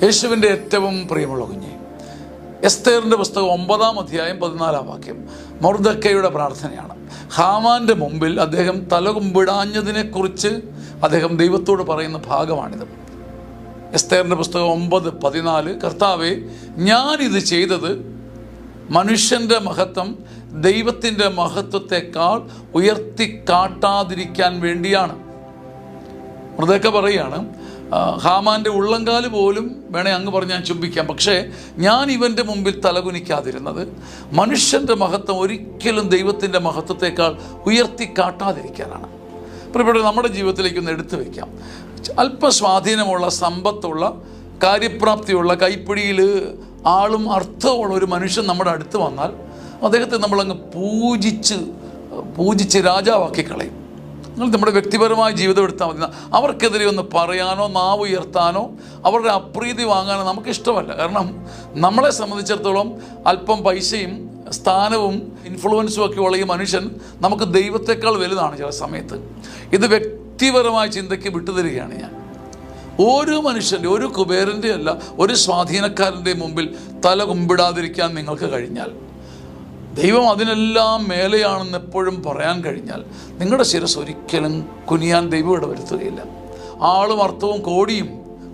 യേശുവിൻ്റെ ഏറ്റവും പ്രിയമുള്ള കുഞ്ഞെ, എസ്തേറിൻ്റെ പുസ്തകം 9-ാം അധ്യായം 14-ാം വാക്യം മൊർദെഖായിയുടെ പ്രാർത്ഥനയാണ്. ഹാമാൻ്റെ മുമ്പിൽ അദ്ദേഹം തലകുമ്പിടാഞ്ഞതിനെക്കുറിച്ച് അദ്ദേഹം ദൈവത്തോട് പറയുന്ന ഭാഗമാണിത്. എസ്തേറിൻ്റെ പുസ്തകം 9:14, കർത്താവേ, ഞാനിത് ചെയ്തത് മനുഷ്യൻ്റെ മഹത്വം ദൈവത്തിൻ്റെ മഹത്വത്തെക്കാൾ ഉയർത്തിക്കാട്ടാതിരിക്കാൻ വേണ്ടിയാണ്. മൊർദെഖായി പറയുകയാണ്, ഹാമാൻ്റെ ഉള്ളങ്കാല് പോലും വേണേ അങ്ങ് പറഞ്ഞ് ഞാൻ ചുംബിക്കാം, പക്ഷേ ഞാൻ ഇവൻ്റെ മുമ്പിൽ തലകുനിക്കാതിരുന്നത് മനുഷ്യൻ്റെ മഹത്വം ഒരിക്കലും ദൈവത്തിൻ്റെ മഹത്വത്തെക്കാൾ ഉയർത്തിക്കാട്ടാതിരിക്കാനാണ്. പ്രിയപ്പെട്ട, നമ്മുടെ ജീവിതത്തിലേക്കൊന്ന് എടുത്തു വയ്ക്കാം. അല്പസ്വാധീനമുള്ള, സമ്പത്തുള്ള, കാര്യപ്രാപ്തിയുള്ള, കൈപ്പിടിയിൽ ആളും അർത്ഥമുള്ള ഒരു മനുഷ്യൻ നമ്മുടെ അടുത്ത് വന്നാൽ അദ്ദേഹത്തെ നമ്മളങ്ങ് പൂജിച്ച് രാജാവാക്കി കളയും. നിങ്ങൾ നമ്മുടെ വ്യക്തിപരമായ ജീവിതം എടുത്താൽ മതി. അവർക്കെതിരെ ഒന്ന് പറയാനോ നാവ് ഉയർത്താനോ അവരുടെ അപ്രീതി വാങ്ങാനോ നമുക്കിഷ്ടമല്ല. കാരണം നമ്മളെ സംബന്ധിച്ചിടത്തോളം അല്പം പൈസയും സ്ഥാനവും ഇൻഫ്ലുവൻസും ഒക്കെ ഉള്ള ഈ മനുഷ്യൻ നമുക്ക് ദൈവത്തെക്കാൾ വലുതാണ് ചില സമയത്ത്. ഇത് വ്യക്തിപരമായ ചിന്തയ്ക്ക് വിട്ടുതരികയാണ് ഞാൻ. ഒരു മനുഷ്യൻ്റെ, ഒരു കുബേരൻ്റെ അല്ല, ഒരു സ്വാധീനക്കാരൻ്റെ മുമ്പിൽ തല കുമ്പിടാതിരിക്കാൻ നിങ്ങൾക്ക് കഴിഞ്ഞാൽ, ദൈവം അതിനെല്ലാം മേലെയാണെന്ന് എപ്പോഴും പറയാൻ കഴിഞ്ഞാൽ, നിങ്ങളുടെ ശിരസ് ഒരിക്കലും കുനിയാൻ ദൈവം ഇടവരുത്തുകയില്ല. ആളും അർത്ഥവും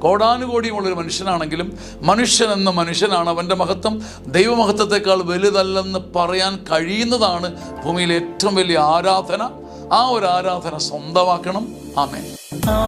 കോടാനുകോടിയുമുള്ളൊരു മനുഷ്യനാണെങ്കിലും മനുഷ്യൻ എന്ന മനുഷ്യനാണ്. അവൻ്റെ മഹത്വം ദൈവമഹത്വത്തെക്കാൾ വലുതല്ലെന്ന് പറയാൻ കഴിയുന്നതാണ് ഭൂമിയിലെ ഏറ്റവും വലിയ ആരാധന. ആ ഒരു ആരാധന സ്വന്തമാക്കണം. ആമേൻ.